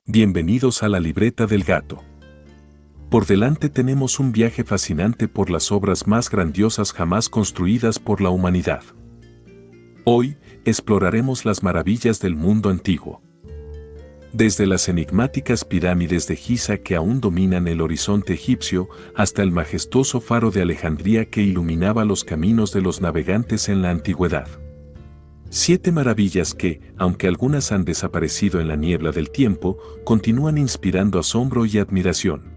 Bienvenidos a la libreta del gato. Por delante tenemos un viaje fascinante por las obras más grandiosas jamás construidas por la humanidad. Hoy, exploraremos las maravillas del mundo antiguo. Desde las enigmáticas pirámides de Giza que aún dominan el horizonte egipcio, hasta el majestuoso faro de Alejandría que iluminaba los caminos de los navegantes en la antigüedad. 7 maravillas que, aunque algunas han desaparecido en la niebla del tiempo, continúan inspirando asombro y admiración.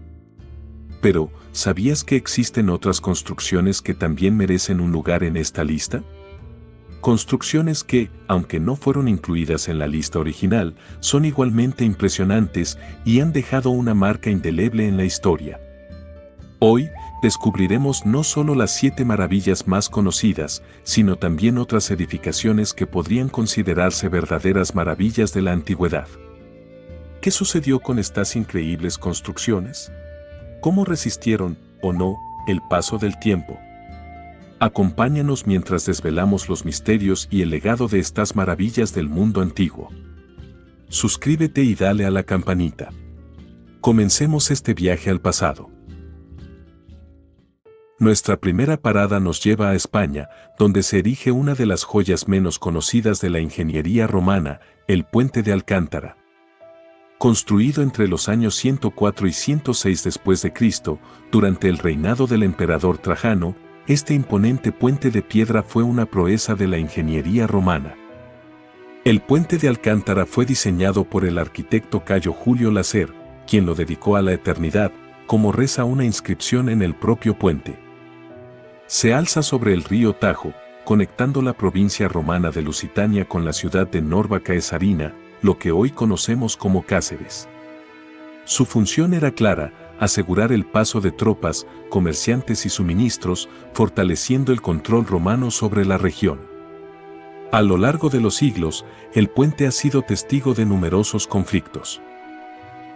Pero, ¿sabías que existen otras construcciones que también merecen un lugar en esta lista? Construcciones que, aunque no fueron incluidas en la lista original, son igualmente impresionantes y han dejado una marca indeleble en la historia. Hoy, descubriremos no solo las 7 maravillas más conocidas, sino también otras edificaciones que podrían considerarse verdaderas maravillas de la antigüedad. ¿Qué sucedió con estas increíbles construcciones? ¿Cómo resistieron, o no, el paso del tiempo? Acompáñanos mientras desvelamos los misterios y el legado de estas maravillas del mundo antiguo. Suscríbete y dale a la campanita. Comencemos este viaje al pasado. Nuestra primera parada nos lleva a España, donde se erige una de las joyas menos conocidas de la ingeniería romana, el Puente de Alcántara. Construido entre los años 104 y 106 después de Cristo, durante el reinado del emperador Trajano, este imponente puente de piedra fue una proeza de la ingeniería romana. El Puente de Alcántara fue diseñado por el arquitecto Cayo Julio Lacer, quien lo dedicó a la eternidad, como reza una inscripción en el propio puente. Se alza sobre el río Tajo, conectando la provincia romana de Lusitania con la ciudad de Norba Caesarina, lo que hoy conocemos como Cáceres. Su función era clara: asegurar el paso de tropas, comerciantes y suministros, fortaleciendo el control romano sobre la región. A lo largo de los siglos, el puente ha sido testigo de numerosos conflictos.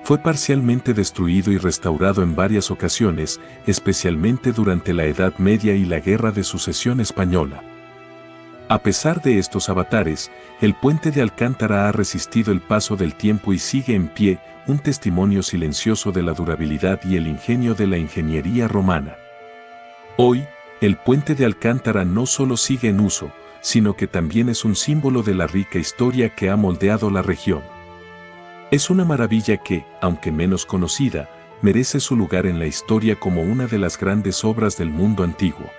Fue parcialmente destruido y restaurado en varias ocasiones, especialmente durante la Edad Media y la Guerra de Sucesión Española. A pesar de estos avatares, el Puente de Alcántara ha resistido el paso del tiempo y sigue en pie, un testimonio silencioso de la durabilidad y el ingenio de la ingeniería romana. Hoy, el Puente de Alcántara no solo sigue en uso, sino que también es un símbolo de la rica historia que ha moldeado la región. Es una maravilla que, aunque menos conocida, merece su lugar en la historia como una de las grandes obras del mundo antiguo.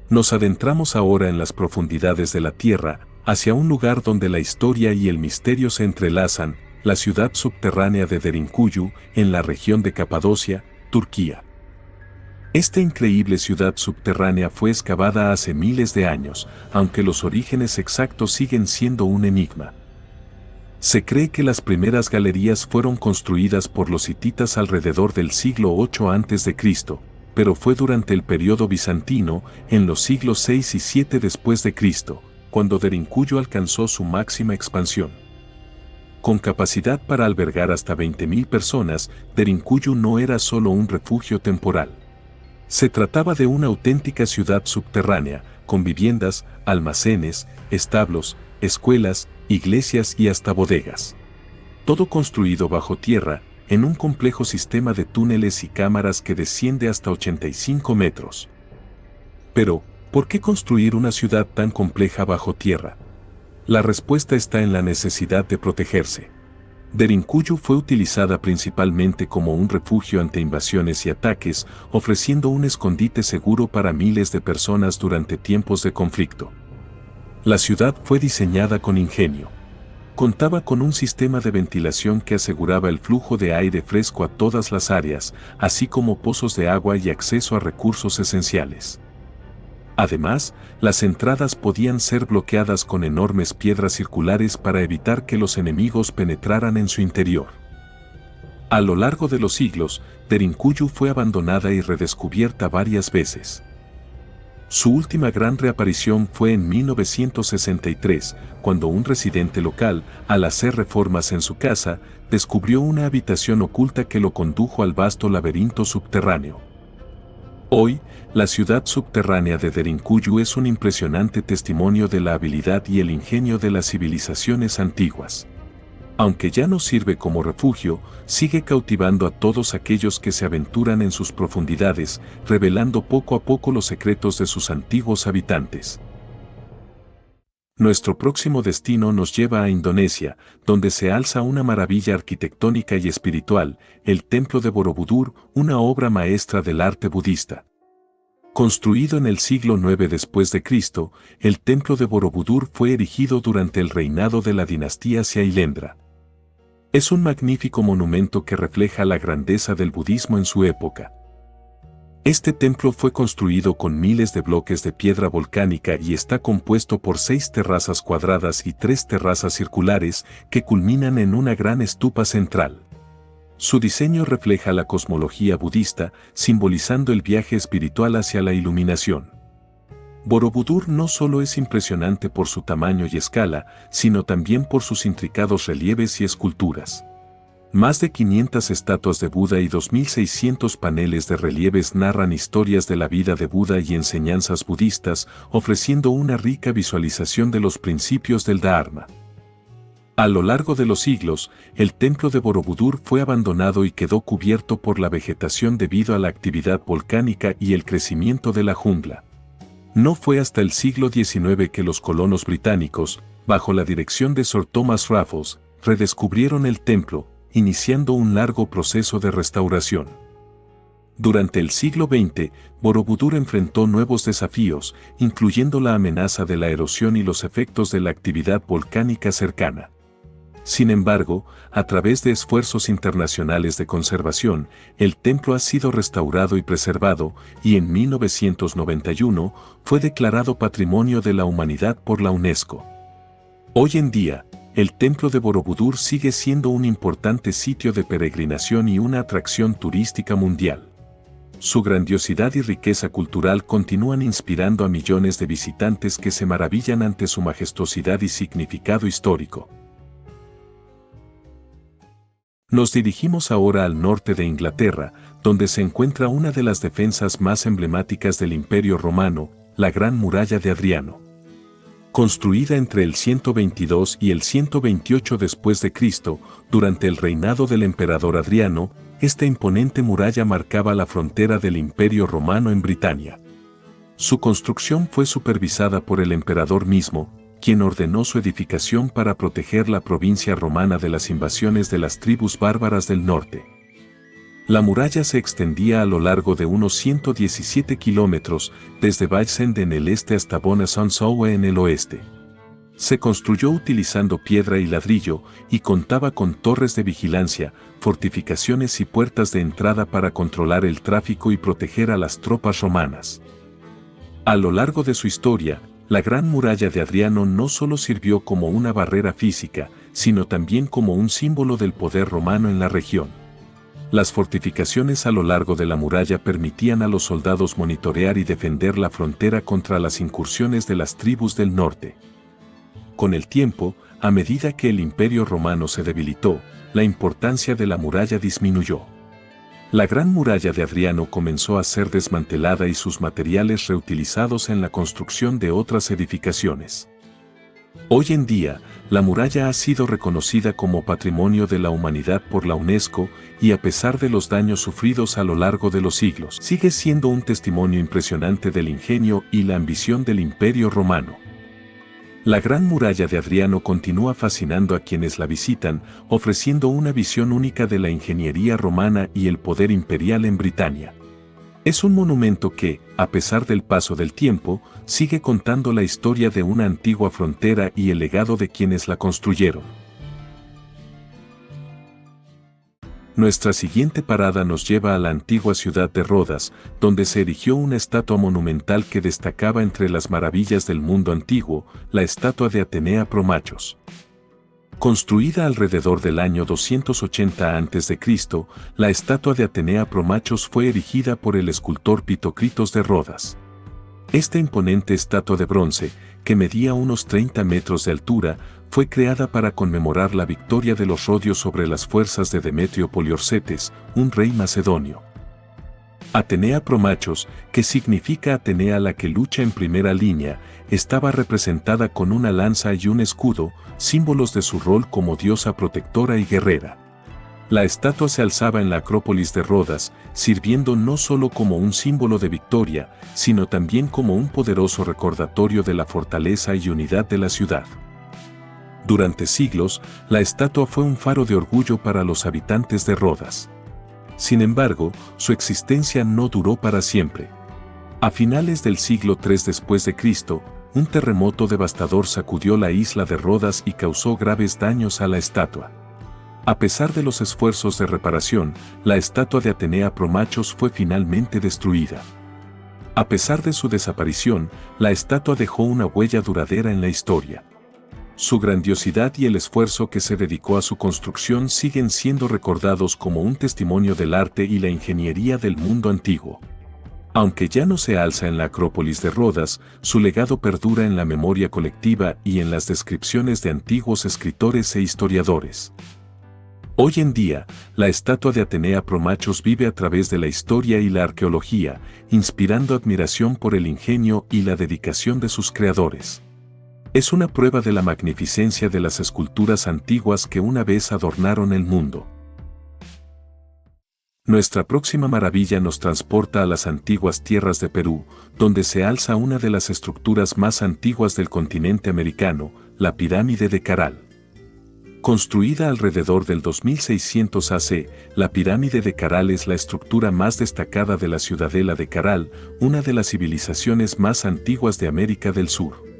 Nos adentramos ahora en las profundidades de la Tierra, hacia un lugar donde la historia y el misterio se entrelazan, la ciudad subterránea de Derinkuyu, en la región de Capadocia, Turquía. Esta increíble ciudad subterránea fue excavada hace miles de años, aunque los orígenes exactos siguen siendo un enigma. Se cree que las primeras galerías fueron construidas por los hititas alrededor del siglo VIII a.C., pero fue durante el periodo bizantino, en los siglos VI y VII después de Cristo, cuando Derinkuyu alcanzó su máxima expansión. Con capacidad para albergar hasta 20.000 personas, Derinkuyu no era solo un refugio temporal. Se trataba de una auténtica ciudad subterránea, con viviendas, almacenes, establos, escuelas, iglesias y hasta bodegas. Todo construido bajo tierra, en un complejo sistema de túneles y cámaras que desciende hasta 85 metros. Pero, ¿por qué construir una ciudad tan compleja bajo tierra? La respuesta está en la necesidad de protegerse. Derinkuyu fue utilizada principalmente como un refugio ante invasiones y ataques, ofreciendo un escondite seguro para miles de personas durante tiempos de conflicto. La ciudad fue diseñada con ingenio. Contaba con un sistema de ventilación que aseguraba el flujo de aire fresco a todas las áreas, así como pozos de agua y acceso a recursos esenciales. Además, las entradas podían ser bloqueadas con enormes piedras circulares para evitar que los enemigos penetraran en su interior. A lo largo de los siglos, Derinkuyu fue abandonada y redescubierta varias veces. Su última gran reaparición fue en 1963, cuando un residente local, al hacer reformas en su casa, descubrió una habitación oculta que lo condujo al vasto laberinto subterráneo. Hoy, la ciudad subterránea de Derinkuyu es un impresionante testimonio de la habilidad y el ingenio de las civilizaciones antiguas. Aunque ya no sirve como refugio, sigue cautivando a todos aquellos que se aventuran en sus profundidades, revelando poco a poco los secretos de sus antiguos habitantes. Nuestro próximo destino nos lleva a Indonesia, donde se alza una maravilla arquitectónica y espiritual, el Templo de Borobudur, una obra maestra del arte budista. Construido en el siglo IX después de Cristo, el Templo de Borobudur fue erigido durante el reinado de la dinastía Sailendra. Es un magnífico monumento que refleja la grandeza del budismo en su época. Este templo fue construido con miles de bloques de piedra volcánica y está compuesto por 6 terrazas cuadradas y 3 terrazas circulares que culminan en una gran estupa central. Su diseño refleja la cosmología budista, simbolizando el viaje espiritual hacia la iluminación. Borobudur no solo es impresionante por su tamaño y escala, sino también por sus intricados relieves y esculturas. Más de 500 estatuas de Buda y 2.600 paneles de relieves narran historias de la vida de Buda y enseñanzas budistas, ofreciendo una rica visualización de los principios del Dharma. A lo largo de los siglos, el templo de Borobudur fue abandonado y quedó cubierto por la vegetación debido a la actividad volcánica y el crecimiento de la jungla. No fue hasta el siglo XIX que los colonos británicos, bajo la dirección de Sir Thomas Raffles, redescubrieron el templo, iniciando un largo proceso de restauración. Durante el siglo XX, Borobudur enfrentó nuevos desafíos, incluyendo la amenaza de la erosión y los efectos de la actividad volcánica cercana. Sin embargo, a través de esfuerzos internacionales de conservación, el templo ha sido restaurado y preservado, y en 1991 fue declarado Patrimonio de la Humanidad por la UNESCO. Hoy en día, el templo de Borobudur sigue siendo un importante sitio de peregrinación y una atracción turística mundial. Su grandiosidad y riqueza cultural continúan inspirando a millones de visitantes que se maravillan ante su majestuosidad y significado histórico. Nos dirigimos ahora al norte de Inglaterra, donde se encuentra una de las defensas más emblemáticas del Imperio Romano, la Gran Muralla de Adriano. Construida entre el 122 y el 128 después de Cristo, durante el reinado del emperador Adriano, esta imponente muralla marcaba la frontera del Imperio Romano en Britania. Su construcción fue supervisada por el emperador mismo, quien ordenó su edificación para proteger la provincia romana de las invasiones de las tribus bárbaras del norte. La muralla se extendía a lo largo de unos 117 kilómetros, desde Wallsend en el este hasta Bonne-Saint-Sauve en el oeste. Se construyó utilizando piedra y ladrillo, y contaba con torres de vigilancia, fortificaciones y puertas de entrada para controlar el tráfico y proteger a las tropas romanas. A lo largo de su historia, la Gran Muralla de Adriano no solo sirvió como una barrera física, sino también como un símbolo del poder romano en la región. Las fortificaciones a lo largo de la muralla permitían a los soldados monitorear y defender la frontera contra las incursiones de las tribus del norte. Con el tiempo, a medida que el Imperio Romano se debilitó, la importancia de la muralla disminuyó. La Gran Muralla de Adriano comenzó a ser desmantelada y sus materiales reutilizados en la construcción de otras edificaciones. Hoy en día, la muralla ha sido reconocida como Patrimonio de la Humanidad por la UNESCO y a pesar de los daños sufridos a lo largo de los siglos, sigue siendo un testimonio impresionante del ingenio y la ambición del Imperio Romano. La Gran Muralla de Adriano continúa fascinando a quienes la visitan, ofreciendo una visión única de la ingeniería romana y el poder imperial en Britania. Es un monumento que, a pesar del paso del tiempo, sigue contando la historia de una antigua frontera y el legado de quienes la construyeron. Nuestra siguiente parada nos lleva a la antigua ciudad de Rodas, donde se erigió una estatua monumental que destacaba entre las maravillas del mundo antiguo, la estatua de Atenea Promachos. Construida alrededor del año 280 a.C., la estatua de Atenea Promachos fue erigida por el escultor Pitokritos de Rodas. Esta imponente estatua de bronce, que medía unos 30 metros de altura, fue creada para conmemorar la victoria de los rodios sobre las fuerzas de Demetrio Poliorcetes, un rey macedonio. Atenea Promachos, que significa Atenea la que lucha en primera línea, estaba representada con una lanza y un escudo, símbolos de su rol como diosa protectora y guerrera. La estatua se alzaba en la Acrópolis de Rodas, sirviendo no solo como un símbolo de victoria, sino también como un poderoso recordatorio de la fortaleza y unidad de la ciudad. Durante siglos, la estatua fue un faro de orgullo para los habitantes de Rodas. Sin embargo, su existencia no duró para siempre. A finales del siglo III después de Cristo, un terremoto devastador sacudió la isla de Rodas y causó graves daños a la estatua. A pesar de los esfuerzos de reparación, la estatua de Atenea Promachos fue finalmente destruida. A pesar de su desaparición, la estatua dejó una huella duradera en la historia. Su grandiosidad y el esfuerzo que se dedicó a su construcción siguen siendo recordados como un testimonio del arte y la ingeniería del mundo antiguo. Aunque ya no se alza en la Acrópolis de Rodas, su legado perdura en la memoria colectiva y en las descripciones de antiguos escritores e historiadores. Hoy en día, la estatua de Atenea Promachos vive a través de la historia y la arqueología, inspirando admiración por el ingenio y la dedicación de sus creadores. Es una prueba de la magnificencia de las esculturas antiguas que una vez adornaron el mundo. Nuestra próxima maravilla nos transporta a las antiguas tierras de Perú, donde se alza una de las estructuras más antiguas del continente americano, la pirámide de Caral. Construida alrededor del 2600 AC, la pirámide de Caral es la estructura más destacada de la ciudadela de Caral, una de las civilizaciones más antiguas de América del Sur.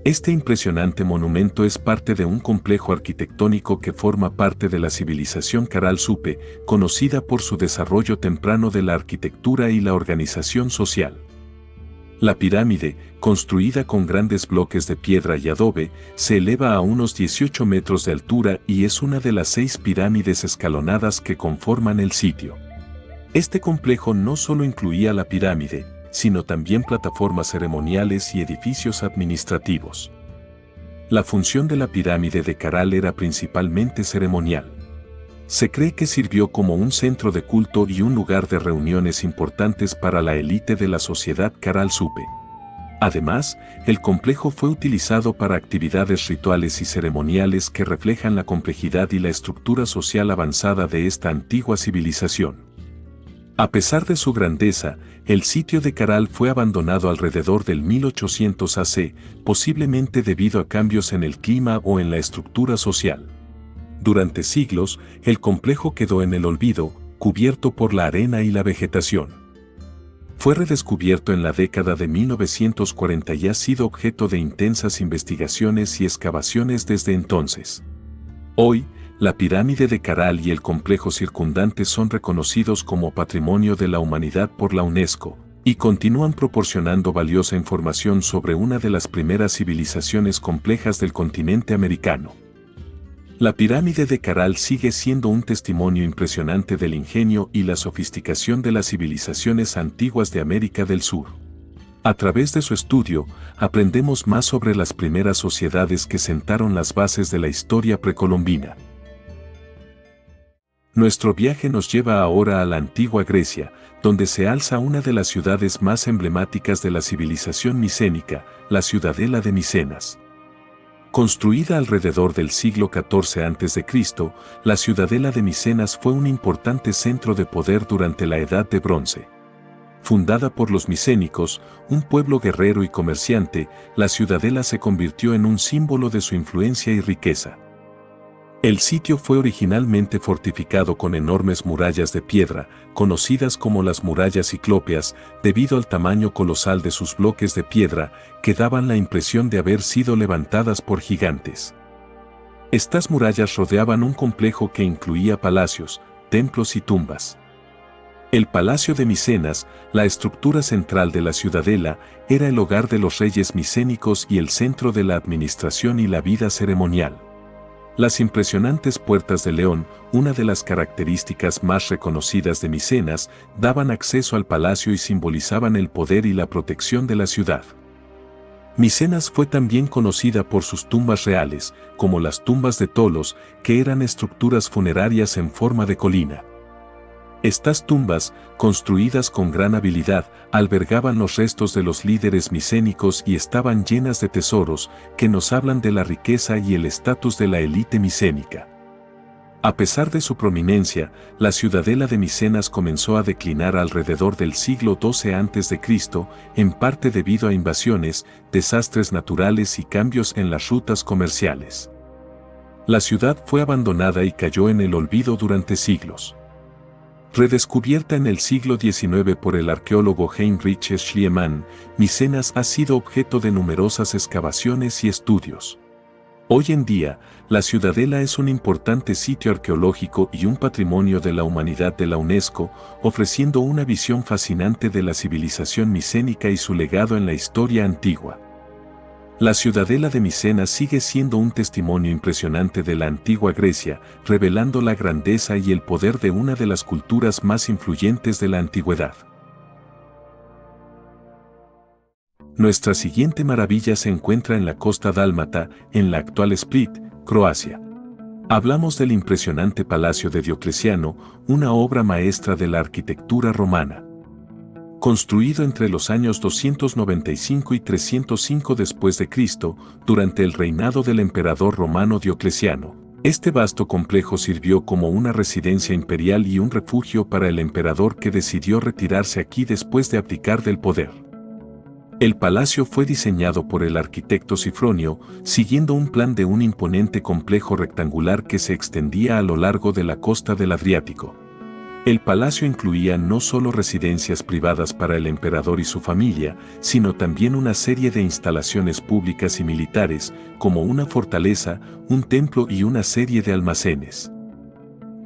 Este impresionante monumento es parte de un complejo arquitectónico que forma parte de la civilización Caral Supe, conocida por su desarrollo temprano de la arquitectura y la organización social. La pirámide, construida con grandes bloques de piedra y adobe, se eleva a unos 18 metros de altura y es una de las 6 pirámides escalonadas que conforman el sitio. Este complejo no solo incluía la pirámide, sino también plataformas ceremoniales y edificios administrativos. La función de la pirámide de Caral era principalmente ceremonial. Se cree que sirvió como un centro de culto y un lugar de reuniones importantes para la élite de la sociedad Caral Supe. Además, el complejo fue utilizado para actividades rituales y ceremoniales que reflejan la complejidad y la estructura social avanzada de esta antigua civilización. A pesar de su grandeza, el sitio de Caral fue abandonado alrededor del 1800 AC, posiblemente debido a cambios en el clima o en la estructura social. Durante siglos, el complejo quedó en el olvido, cubierto por la arena y la vegetación. Fue redescubierto en la década de 1940 y ha sido objeto de intensas investigaciones y excavaciones desde entonces. Hoy, la pirámide de Caral y el complejo circundante son reconocidos como Patrimonio de la Humanidad por la UNESCO, y continúan proporcionando valiosa información sobre una de las primeras civilizaciones complejas del continente americano. La pirámide de Caral sigue siendo un testimonio impresionante del ingenio y la sofisticación de las civilizaciones antiguas de América del Sur. A través de su estudio, aprendemos más sobre las primeras sociedades que sentaron las bases de la historia precolombina. Nuestro viaje nos lleva ahora a la antigua Grecia, donde se alza una de las ciudades más emblemáticas de la civilización micénica, la ciudadela de Micenas. Construida alrededor del siglo XIV a.C., la ciudadela de Micenas fue un importante centro de poder durante la Edad de Bronce. Fundada por los micénicos, un pueblo guerrero y comerciante, la ciudadela se convirtió en un símbolo de su influencia y riqueza. El sitio fue originalmente fortificado con enormes murallas de piedra, conocidas como las murallas ciclópeas, debido al tamaño colosal de sus bloques de piedra, que daban la impresión de haber sido levantadas por gigantes. Estas murallas rodeaban un complejo que incluía palacios, templos y tumbas. El Palacio de Micenas, la estructura central de la ciudadela, era el hogar de los reyes micénicos y el centro de la administración y la vida ceremonial. Las impresionantes puertas de león, una de las características más reconocidas de Micenas, daban acceso al palacio y simbolizaban el poder y la protección de la ciudad. Micenas fue también conocida por sus tumbas reales, como las tumbas de Tolos, que eran estructuras funerarias en forma de colina. Estas tumbas, construidas con gran habilidad, albergaban los restos de los líderes micénicos y estaban llenas de tesoros que nos hablan de la riqueza y el estatus de la élite micénica. A pesar de su prominencia, la ciudadela de Micenas comenzó a declinar alrededor del siglo XII a.C., en parte debido a invasiones, desastres naturales y cambios en las rutas comerciales. La ciudad fue abandonada y cayó en el olvido durante siglos. Redescubierta en el siglo XIX por el arqueólogo Heinrich Schliemann, Micenas ha sido objeto de numerosas excavaciones y estudios. Hoy en día, la ciudadela es un importante sitio arqueológico y un patrimonio de la humanidad de la UNESCO, ofreciendo una visión fascinante de la civilización micénica y su legado en la historia antigua. La ciudadela de Micenas sigue siendo un testimonio impresionante de la antigua Grecia, revelando la grandeza y el poder de una de las culturas más influyentes de la antigüedad. Nuestra siguiente maravilla se encuentra en la costa dálmata, en la actual Split, Croacia. Hablamos del impresionante Palacio de Diocleciano, una obra maestra de la arquitectura romana. Construido entre los años 295 y 305 después de Cristo, durante el reinado del emperador romano Diocleciano, este vasto complejo sirvió como una residencia imperial y un refugio para el emperador que decidió retirarse aquí después de abdicar del poder. El palacio fue diseñado por el arquitecto Sifronio, siguiendo un plan de un imponente complejo rectangular que se extendía a lo largo de la costa del Adriático. El palacio incluía no solo residencias privadas para el emperador y su familia, sino también una serie de instalaciones públicas y militares, como una fortaleza, un templo y una serie de almacenes.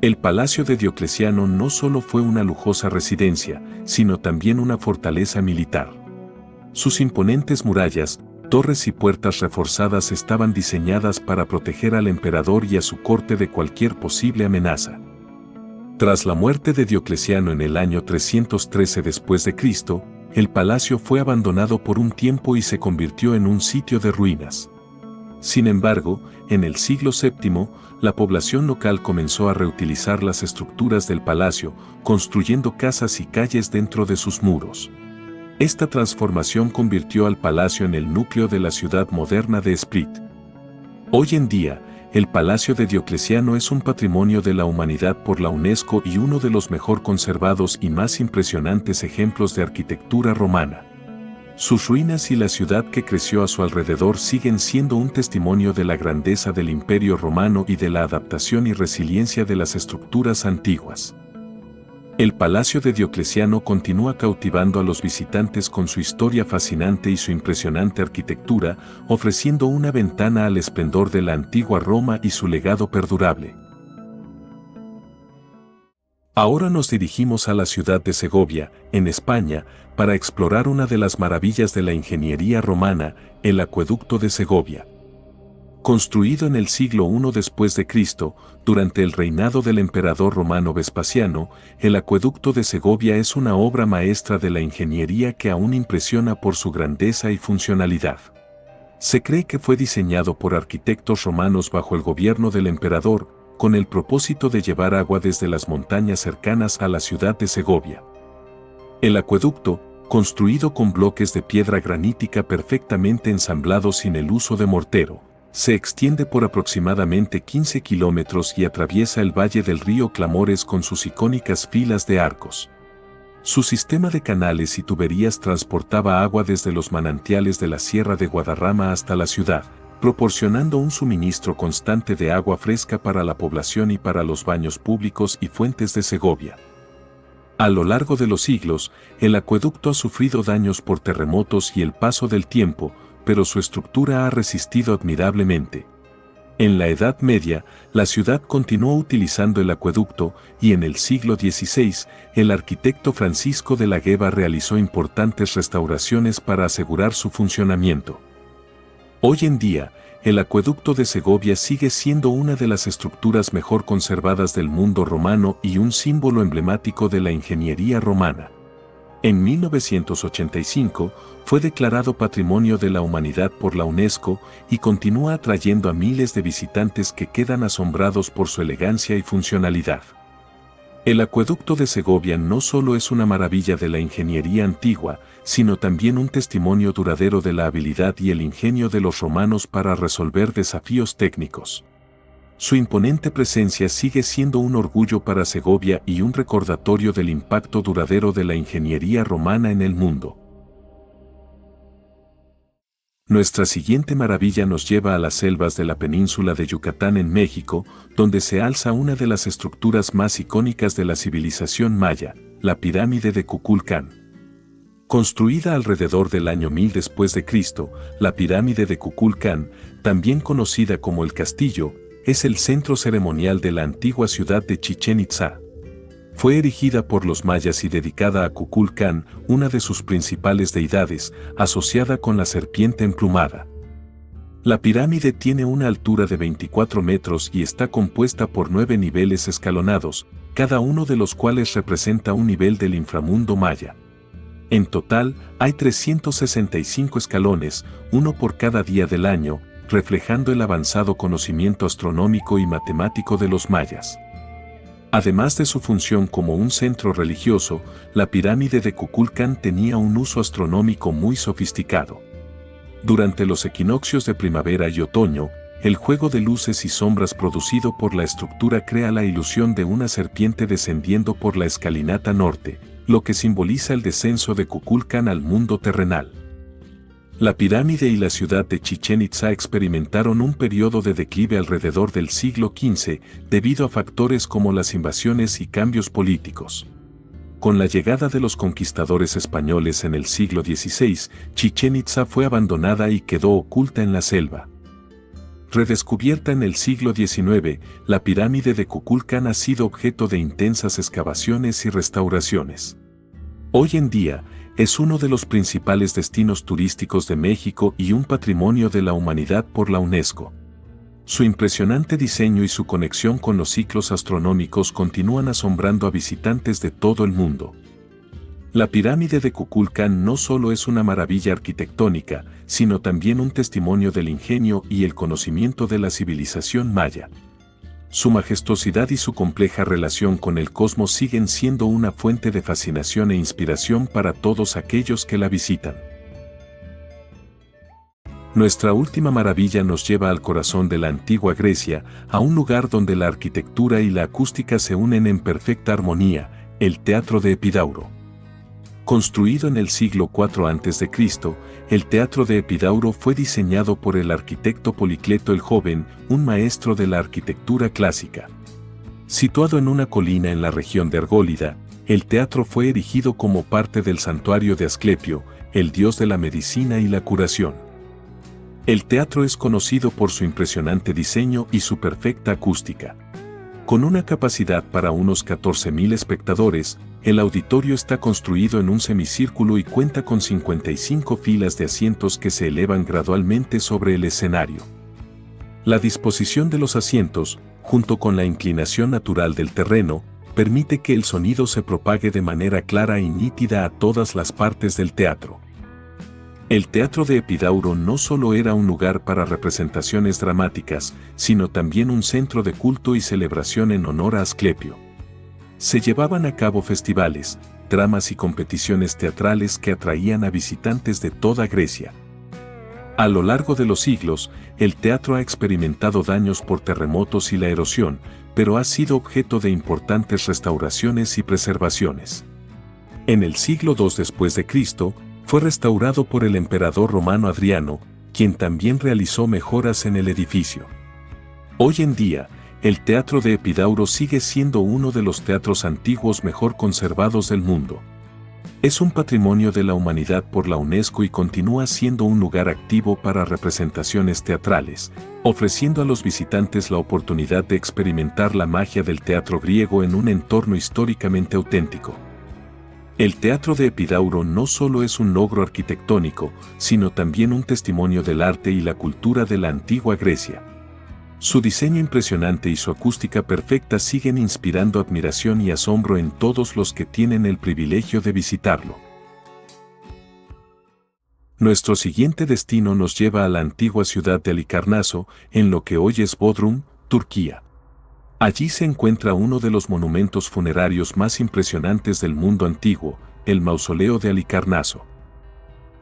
El palacio de Diocleciano no solo fue una lujosa residencia, sino también una fortaleza militar. Sus imponentes murallas, torres y puertas reforzadas estaban diseñadas para proteger al emperador y a su corte de cualquier posible amenaza. Tras la muerte de Diocleciano en el año 313 después de Cristo, el palacio fue abandonado por un tiempo y se convirtió en un sitio de ruinas. Sin embargo, en el siglo VII, la población local comenzó a reutilizar las estructuras del palacio, construyendo casas y calles dentro de sus muros. Esta transformación convirtió al palacio en el núcleo de la ciudad moderna de Split. Hoy en día, el Palacio de Diocleciano es un patrimonio de la humanidad por la UNESCO y uno de los mejor conservados y más impresionantes ejemplos de arquitectura romana. Sus ruinas y la ciudad que creció a su alrededor siguen siendo un testimonio de la grandeza del Imperio Romano y de la adaptación y resiliencia de las estructuras antiguas. El Palacio de Diocleciano continúa cautivando a los visitantes con su historia fascinante y su impresionante arquitectura, ofreciendo una ventana al esplendor de la antigua Roma y su legado perdurable. Ahora nos dirigimos a la ciudad de Segovia, en España, para explorar una de las maravillas de la ingeniería romana, el Acueducto de Segovia. Construido en el siglo I después de Cristo, durante el reinado del emperador romano Vespasiano, el Acueducto de Segovia es una obra maestra de la ingeniería que aún impresiona por su grandeza y funcionalidad. Se cree que fue diseñado por arquitectos romanos bajo el gobierno del emperador, con el propósito de llevar agua desde las montañas cercanas a la ciudad de Segovia. El acueducto, construido con bloques de piedra granítica perfectamente ensamblados sin el uso de mortero, se extiende por aproximadamente 15 kilómetros y atraviesa el valle del río Clamores con sus icónicas filas de arcos. Su sistema de canales y tuberías transportaba agua desde los manantiales de la Sierra de Guadarrama hasta la ciudad, proporcionando un suministro constante de agua fresca para la población y para los baños públicos y fuentes de Segovia. A lo largo de los siglos, el acueducto ha sufrido daños por terremotos y el paso del tiempo, pero su estructura ha resistido admirablemente. En la Edad Media, la ciudad continuó utilizando el acueducto y en el siglo XVI, el arquitecto Francisco de la Gueva realizó importantes restauraciones para asegurar su funcionamiento. Hoy en día, el acueducto de Segovia sigue siendo una de las estructuras mejor conservadas del mundo romano y un símbolo emblemático de la ingeniería romana. En 1985, fue declarado Patrimonio de la Humanidad por la UNESCO y continúa atrayendo a miles de visitantes que quedan asombrados por su elegancia y funcionalidad. El acueducto de Segovia no solo es una maravilla de la ingeniería antigua, sino también un testimonio duradero de la habilidad y el ingenio de los romanos para resolver desafíos técnicos. Su imponente presencia sigue siendo un orgullo para Segovia y un recordatorio del impacto duradero de la ingeniería romana en el mundo. Nuestra siguiente maravilla nos lleva a las selvas de la península de Yucatán en México, donde se alza una de las estructuras más icónicas de la civilización maya, la pirámide de Kukulcán. Construida alrededor del año 1000 después de Cristo, la pirámide de Kukulcán, también conocida como el Castillo, es el centro ceremonial de la antigua ciudad de Chichén Itzá. Fue erigida por los mayas y dedicada a Kukulcán, una de sus principales deidades, asociada con la serpiente emplumada. La pirámide tiene una altura de 24 metros y está compuesta por 9 niveles escalonados, cada uno de los cuales representa un nivel del inframundo maya. En total, hay 365 escalones, uno por cada día del año, reflejando el avanzado conocimiento astronómico y matemático de los mayas. Además de su función como un centro religioso, la pirámide de Kukulcán tenía un uso astronómico muy sofisticado. Durante los equinoccios de primavera y otoño, el juego de luces y sombras producido por la estructura crea la ilusión de una serpiente descendiendo por la escalinata norte, lo que simboliza el descenso de Kukulcán al mundo terrenal. La pirámide y la ciudad de Chichén Itzá experimentaron un periodo de declive alrededor del siglo XV debido a factores como las invasiones y cambios políticos. Con la llegada de los conquistadores españoles en el siglo XVI, Chichén Itzá fue abandonada y quedó oculta en la selva. Redescubierta en el siglo XIX, la pirámide de Kukulcán ha sido objeto de intensas excavaciones y restauraciones. Hoy en día, es uno de los principales destinos turísticos de México y un patrimonio de la humanidad por la UNESCO. Su impresionante diseño y su conexión con los ciclos astronómicos continúan asombrando a visitantes de todo el mundo. La pirámide de Kukulcán no solo es una maravilla arquitectónica, sino también un testimonio del ingenio y el conocimiento de la civilización maya. Su majestuosidad y su compleja relación con el cosmos siguen siendo una fuente de fascinación e inspiración para todos aquellos que la visitan. Nuestra última maravilla nos lleva al corazón de la antigua Grecia, a un lugar donde la arquitectura y la acústica se unen en perfecta armonía, el Teatro de Epidauro. Construido en el siglo IV a.C., el Teatro de Epidauro fue diseñado por el arquitecto Policleto el Joven, un maestro de la arquitectura clásica. Situado en una colina en la región de Argólida, el teatro fue erigido como parte del santuario de Asclepio, el dios de la medicina y la curación. El teatro es conocido por su impresionante diseño y su perfecta acústica. Con una capacidad para unos 14.000 espectadores, el auditorio está construido en un semicírculo y cuenta con 55 filas de asientos que se elevan gradualmente sobre el escenario. La disposición de los asientos, junto con la inclinación natural del terreno, permite que el sonido se propague de manera clara y nítida a todas las partes del teatro. El Teatro de Epidauro no solo era un lugar para representaciones dramáticas, sino también un centro de culto y celebración en honor a Asclepio. Se llevaban a cabo festivales, dramas y competiciones teatrales que atraían a visitantes de toda Grecia. A lo largo de los siglos, el teatro ha experimentado daños por terremotos y la erosión, pero ha sido objeto de importantes restauraciones y preservaciones. En el siglo II después de Cristo, fue restaurado por el emperador romano Adriano, quien también realizó mejoras en el edificio. Hoy en día, el Teatro de Epidauro sigue siendo uno de los teatros antiguos mejor conservados del mundo. Es un patrimonio de la humanidad por la UNESCO y continúa siendo un lugar activo para representaciones teatrales, ofreciendo a los visitantes la oportunidad de experimentar la magia del teatro griego en un entorno históricamente auténtico. El Teatro de Epidauro no solo es un logro arquitectónico, sino también un testimonio del arte y la cultura de la antigua Grecia. Su diseño impresionante y su acústica perfecta siguen inspirando admiración y asombro en todos los que tienen el privilegio de visitarlo. Nuestro siguiente destino nos lleva a la antigua ciudad de Halicarnaso, en lo que hoy es Bodrum, Turquía. Allí se encuentra uno de los monumentos funerarios más impresionantes del mundo antiguo, el Mausoleo de Halicarnaso.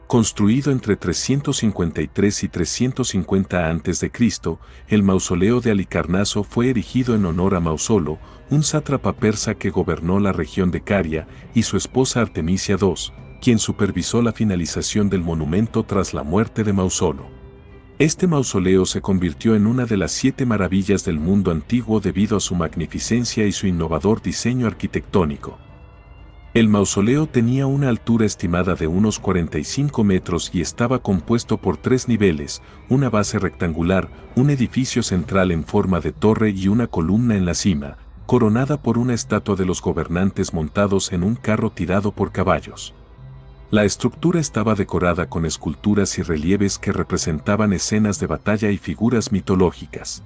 Construido entre 353 y 350 a.C., el Mausoleo de Halicarnaso fue erigido en honor a Mausolo, un sátrapa persa que gobernó la región de Caria, y su esposa Artemisia II, quien supervisó la finalización del monumento tras la muerte de Mausolo. Este mausoleo se convirtió en una de las 7 maravillas del mundo antiguo debido a su magnificencia y su innovador diseño arquitectónico. El mausoleo tenía una altura estimada de unos 45 metros y estaba compuesto por 3 niveles, una base rectangular, un edificio central en forma de torre y una columna en la cima, coronada por una estatua de los gobernantes montados en un carro tirado por caballos. La estructura estaba decorada con esculturas y relieves que representaban escenas de batalla y figuras mitológicas.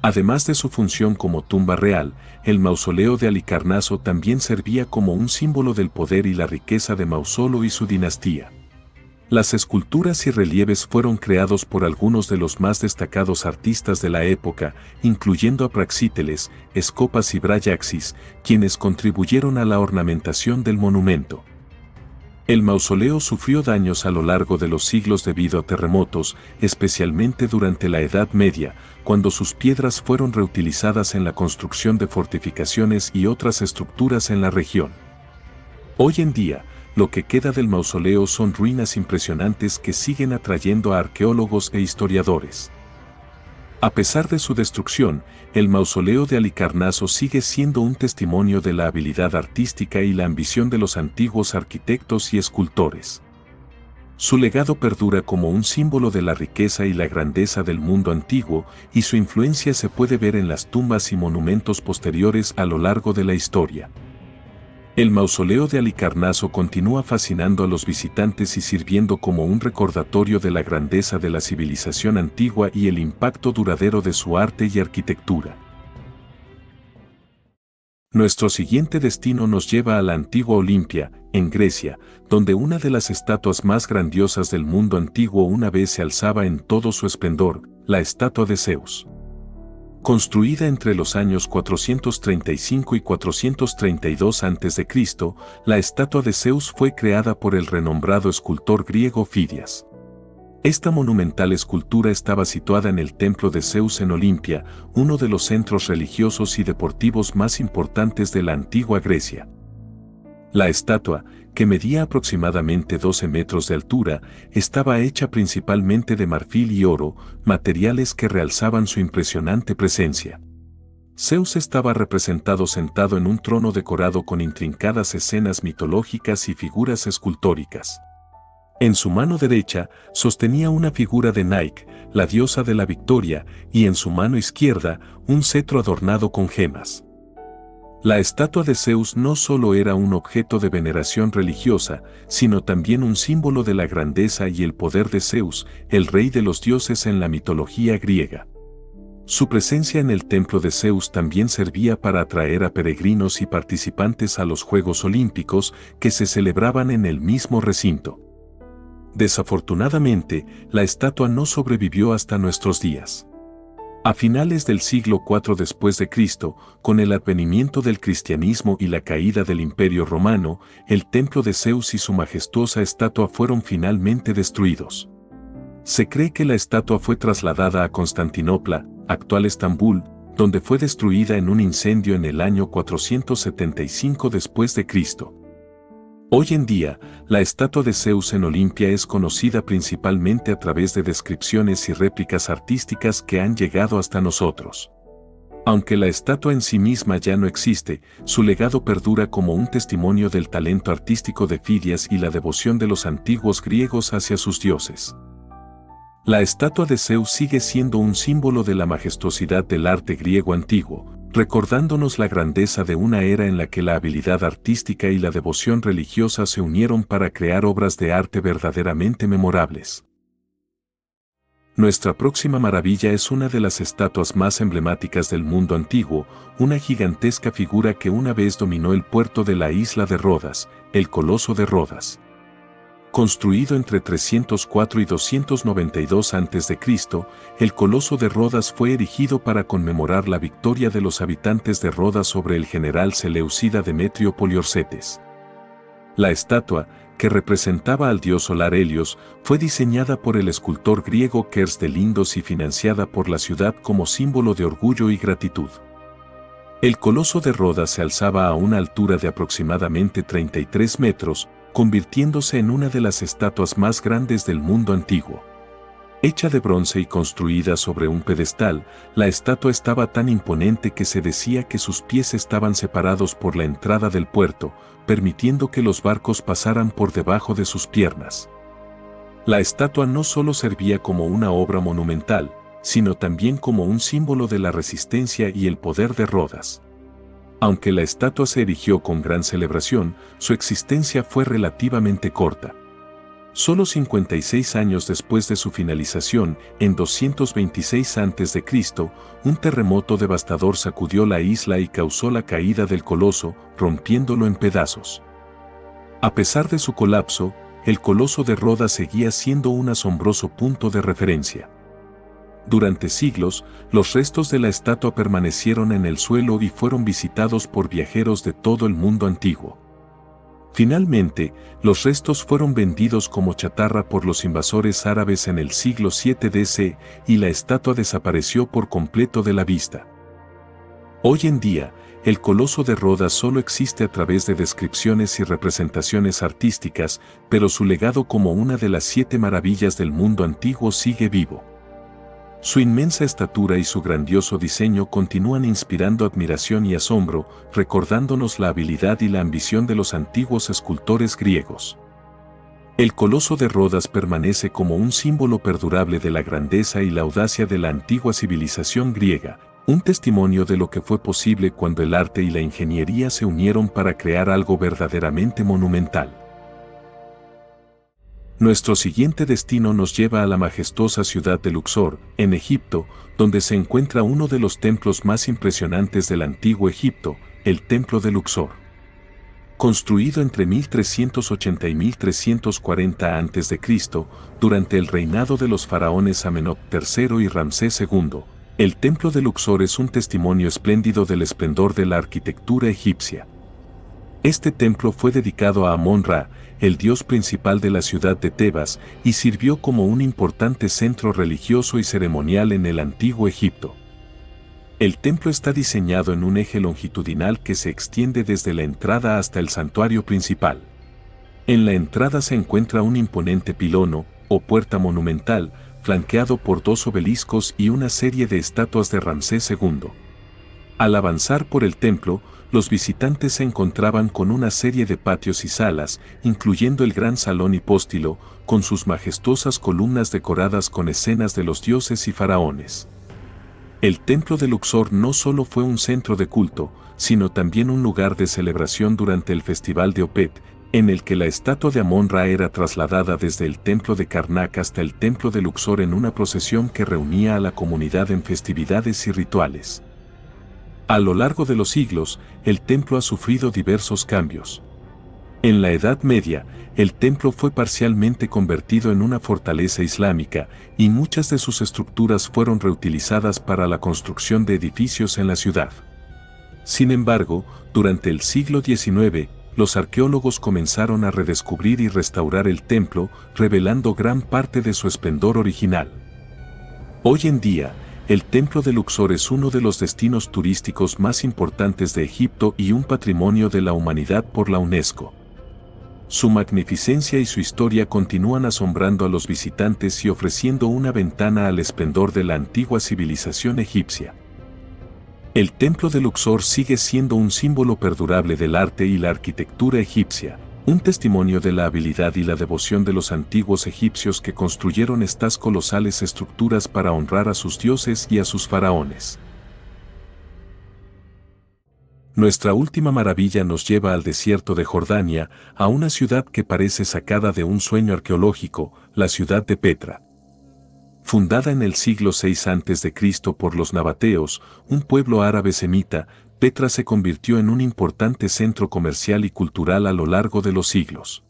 Además de su función como tumba real, el mausoleo de Halicarnaso también servía como un símbolo del poder y la riqueza de Mausolo y su dinastía. Las esculturas y relieves fueron creados por algunos de los más destacados artistas de la época, incluyendo a Praxíteles, Escopas y Brayaxis, quienes contribuyeron a la ornamentación del monumento. El mausoleo sufrió daños a lo largo de los siglos debido a terremotos, especialmente durante la Edad Media, cuando sus piedras fueron reutilizadas en la construcción de fortificaciones y otras estructuras en la región. Hoy en día, lo que queda del mausoleo son ruinas impresionantes que siguen atrayendo a arqueólogos e historiadores. A pesar de su destrucción, el mausoleo de Halicarnaso sigue siendo un testimonio de la habilidad artística y la ambición de los antiguos arquitectos y escultores. Su legado perdura como un símbolo de la riqueza y la grandeza del mundo antiguo, y su influencia se puede ver en las tumbas y monumentos posteriores a lo largo de la historia. El mausoleo de Halicarnaso continúa fascinando a los visitantes y sirviendo como un recordatorio de la grandeza de la civilización antigua y el impacto duradero de su arte y arquitectura. Nuestro siguiente destino nos lleva a la antigua Olimpia, en Grecia, donde una de las estatuas más grandiosas del mundo antiguo una vez se alzaba en todo su esplendor, la estatua de Zeus. Construida entre los años 435 y 432 a.C., la estatua de Zeus fue creada por el renombrado escultor griego Fidias. Esta monumental escultura estaba situada en el templo de Zeus en Olimpia, uno de los centros religiosos y deportivos más importantes de la antigua Grecia. La estatua, que medía aproximadamente 12 metros de altura, estaba hecha principalmente de marfil y oro, materiales que realzaban su impresionante presencia. Zeus estaba representado sentado en un trono decorado con intrincadas escenas mitológicas y figuras escultóricas. En su mano derecha sostenía una figura de Nike, la diosa de la victoria, y en su mano izquierda un cetro adornado con gemas. La estatua de Zeus no solo era un objeto de veneración religiosa, sino también un símbolo de la grandeza y el poder de Zeus, el rey de los dioses en la mitología griega. Su presencia en el templo de Zeus también servía para atraer a peregrinos y participantes a los Juegos Olímpicos que se celebraban en el mismo recinto. Desafortunadamente, la estatua no sobrevivió hasta nuestros días. A finales del siglo IV después de Cristo, con el advenimiento del cristianismo y la caída del Imperio Romano, el templo de Zeus y su majestuosa estatua fueron finalmente destruidos. Se cree que la estatua fue trasladada a Constantinopla, actual Estambul, donde fue destruida en un incendio en el año 475 después de Cristo. Hoy en día, la estatua de Zeus en Olimpia es conocida principalmente a través de descripciones y réplicas artísticas que han llegado hasta nosotros. Aunque la estatua en sí misma ya no existe, su legado perdura como un testimonio del talento artístico de Fidias y la devoción de los antiguos griegos hacia sus dioses. La estatua de Zeus sigue siendo un símbolo de la majestuosidad del arte griego antiguo, recordándonos la grandeza de una era en la que la habilidad artística y la devoción religiosa se unieron para crear obras de arte verdaderamente memorables. Nuestra próxima maravilla es una de las estatuas más emblemáticas del mundo antiguo, una gigantesca figura que una vez dominó el puerto de la isla de Rodas, el Coloso de Rodas. Construido entre 304 y 292 a.C., el Coloso de Rodas fue erigido para conmemorar la victoria de los habitantes de Rodas sobre el general seleucida Demetrio Poliorcetes. La estatua, que representaba al dios solar Helios, fue diseñada por el escultor griego Kers de Lindos y financiada por la ciudad como símbolo de orgullo y gratitud. El Coloso de Rodas se alzaba a una altura de aproximadamente 33 metros, convirtiéndose en una de las estatuas más grandes del mundo antiguo. Hecha de bronce y construida sobre un pedestal, la estatua estaba tan imponente que se decía que sus pies estaban separados por la entrada del puerto, permitiendo que los barcos pasaran por debajo de sus piernas. La estatua no solo servía como una obra monumental, sino también como un símbolo de la resistencia y el poder de Rodas. Aunque la estatua se erigió con gran celebración, su existencia fue relativamente corta. Solo 56 años después de su finalización, en 226 a.C., un terremoto devastador sacudió la isla y causó la caída del coloso, rompiéndolo en pedazos. A pesar de su colapso, el Coloso de Rodas seguía siendo un asombroso punto de referencia. Durante siglos, los restos de la estatua permanecieron en el suelo y fueron visitados por viajeros de todo el mundo antiguo. Finalmente, los restos fueron vendidos como chatarra por los invasores árabes en el siglo VII d.C. y la estatua desapareció por completo de la vista. Hoy en día, el Coloso de Rodas solo existe a través de descripciones y representaciones artísticas, pero su legado como una de las 7 maravillas del mundo antiguo sigue vivo. Su inmensa estatura y su grandioso diseño continúan inspirando admiración y asombro, recordándonos la habilidad y la ambición de los antiguos escultores griegos. El Coloso de Rodas permanece como un símbolo perdurable de la grandeza y la audacia de la antigua civilización griega, un testimonio de lo que fue posible cuando el arte y la ingeniería se unieron para crear algo verdaderamente monumental. Nuestro siguiente destino nos lleva a la majestuosa ciudad de Luxor, en Egipto, donde se encuentra uno de los templos más impresionantes del antiguo Egipto, el Templo de Luxor. Construido entre 1380 y 1340 a.C., durante el reinado de los faraones Amenhotep III y Ramsés II, el Templo de Luxor es un testimonio espléndido del esplendor de la arquitectura egipcia. Este templo fue dedicado a Amón-Ra, el dios principal de la ciudad de Tebas, y sirvió como un importante centro religioso y ceremonial en el antiguo Egipto. El templo está diseñado en un eje longitudinal que se extiende desde la entrada hasta el santuario principal. En la entrada se encuentra un imponente pilono, o puerta monumental, flanqueado por 2 obeliscos y una serie de estatuas de Ramsés II. Al avanzar por el templo, los visitantes se encontraban con una serie de patios y salas, incluyendo el gran salón hipóstilo, con sus majestuosas columnas decoradas con escenas de los dioses y faraones. El templo de Luxor no solo fue un centro de culto, sino también un lugar de celebración durante el festival de Opet, en el que la estatua de Amón-Ra era trasladada desde el templo de Karnak hasta el templo de Luxor en una procesión que reunía a la comunidad en festividades y rituales. A lo largo de los siglos, el templo ha sufrido diversos cambios. En la Edad Media, el templo fue parcialmente convertido en una fortaleza islámica, y muchas de sus estructuras fueron reutilizadas para la construcción de edificios en la ciudad. Sin embargo, durante el siglo XIX, los arqueólogos comenzaron a redescubrir y restaurar el templo, revelando gran parte de su esplendor original. Hoy en día, el Templo de Luxor es uno de los destinos turísticos más importantes de Egipto y un patrimonio de la humanidad por la UNESCO. Su magnificencia y su historia continúan asombrando a los visitantes y ofreciendo una ventana al esplendor de la antigua civilización egipcia. El Templo de Luxor sigue siendo un símbolo perdurable del arte y la arquitectura egipcia, un testimonio de la habilidad y la devoción de los antiguos egipcios que construyeron estas colosales estructuras para honrar a sus dioses y a sus faraones. Nuestra última maravilla nos lleva al desierto de Jordania, a una ciudad que parece sacada de un sueño arqueológico, la ciudad de Petra. Fundada en el siglo VI a.C. por los nabateos, un pueblo árabe semita, Petra se convirtió en un importante centro comercial y cultural a lo largo de los siglos.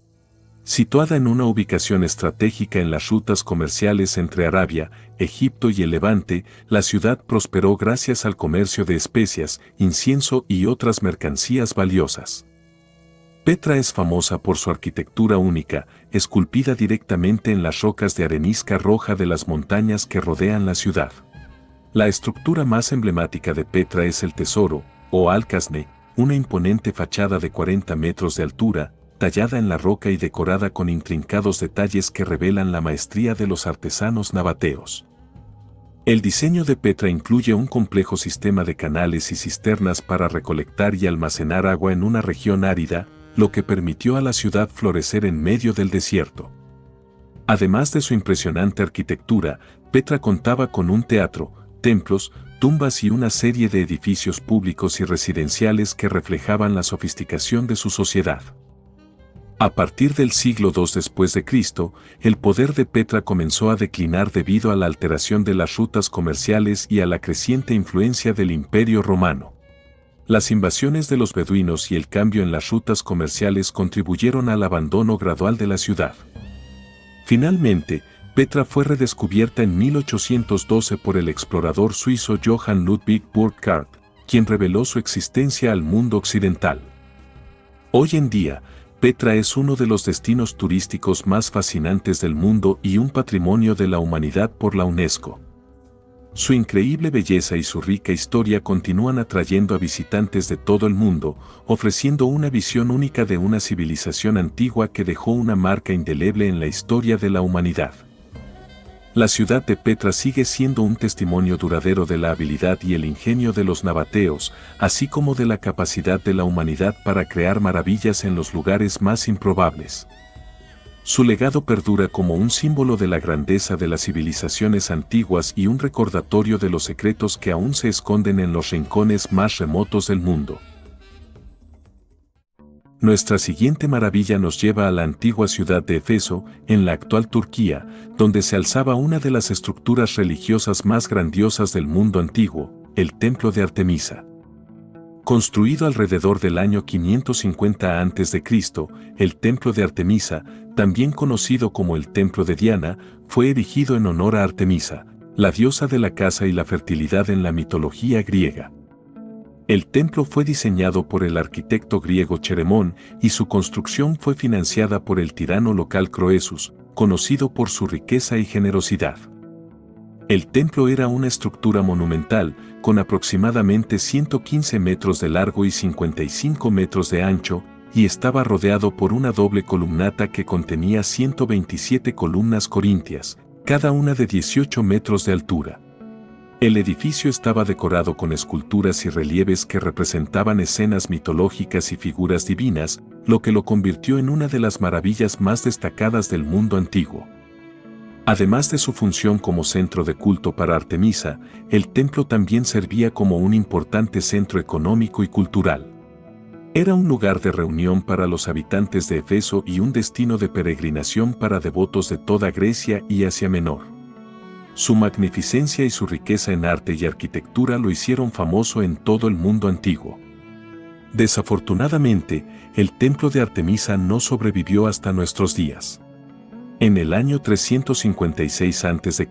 Situada en una ubicación estratégica en las rutas comerciales entre Arabia, Egipto y el Levante, la ciudad prosperó gracias al comercio de especias, incienso y otras mercancías valiosas. Petra es famosa por su arquitectura única, esculpida directamente en las rocas de arenisca roja de las montañas que rodean la ciudad. La estructura más emblemática de Petra es el Tesoro, o Alcázne, una imponente fachada de 40 metros de altura, tallada en la roca y decorada con intrincados detalles que revelan la maestría de los artesanos nabateos. El diseño de Petra incluye un complejo sistema de canales y cisternas para recolectar y almacenar agua en una región árida, lo que permitió a la ciudad florecer en medio del desierto. Además de su impresionante arquitectura, Petra contaba con un teatro, templos, tumbas y una serie de edificios públicos y residenciales que reflejaban la sofisticación de su sociedad. A partir del siglo II después de Cristo, el poder de Petra comenzó a declinar debido a la alteración de las rutas comerciales y a la creciente influencia del Imperio Romano. Las invasiones de los beduinos y el cambio en las rutas comerciales contribuyeron al abandono gradual de la ciudad. Finalmente, Petra fue redescubierta en 1812 por el explorador suizo Johann Ludwig Burckhardt, quien reveló su existencia al mundo occidental. Hoy en día, Petra es uno de los destinos turísticos más fascinantes del mundo y un patrimonio de la humanidad por la UNESCO. Su increíble belleza y su rica historia continúan atrayendo a visitantes de todo el mundo, ofreciendo una visión única de una civilización antigua que dejó una marca indeleble en la historia de la humanidad. La ciudad de Petra sigue siendo un testimonio duradero de la habilidad y el ingenio de los nabateos, así como de la capacidad de la humanidad para crear maravillas en los lugares más improbables. Su legado perdura como un símbolo de la grandeza de las civilizaciones antiguas y un recordatorio de los secretos que aún se esconden en los rincones más remotos del mundo. Nuestra siguiente maravilla nos lleva a la antigua ciudad de Éfeso, en la actual Turquía, donde se alzaba una de las estructuras religiosas más grandiosas del mundo antiguo, el Templo de Artemisa. Construido alrededor del año 550 a.C., el Templo de Artemisa, también conocido como el Templo de Diana, fue erigido en honor a Artemisa, la diosa de la caza y la fertilidad en la mitología griega. El templo fue diseñado por el arquitecto griego Cheremón y su construcción fue financiada por el tirano local Croesus, conocido por su riqueza y generosidad. El templo era una estructura monumental, con aproximadamente 115 metros de largo y 55 metros de ancho, y estaba rodeado por una doble columnata que contenía 127 columnas corintias, cada una de 18 metros de altura. El edificio estaba decorado con esculturas y relieves que representaban escenas mitológicas y figuras divinas, lo que lo convirtió en una de las maravillas más destacadas del mundo antiguo. Además de su función como centro de culto para Artemisa, el templo también servía como un importante centro económico y cultural. Era un lugar de reunión para los habitantes de Éfeso y un destino de peregrinación para devotos de toda Grecia y Asia Menor. Su magnificencia y su riqueza en arte y arquitectura lo hicieron famoso en todo el mundo antiguo. Desafortunadamente, el templo de Artemisa no sobrevivió hasta nuestros días. En el año 356 a.C.,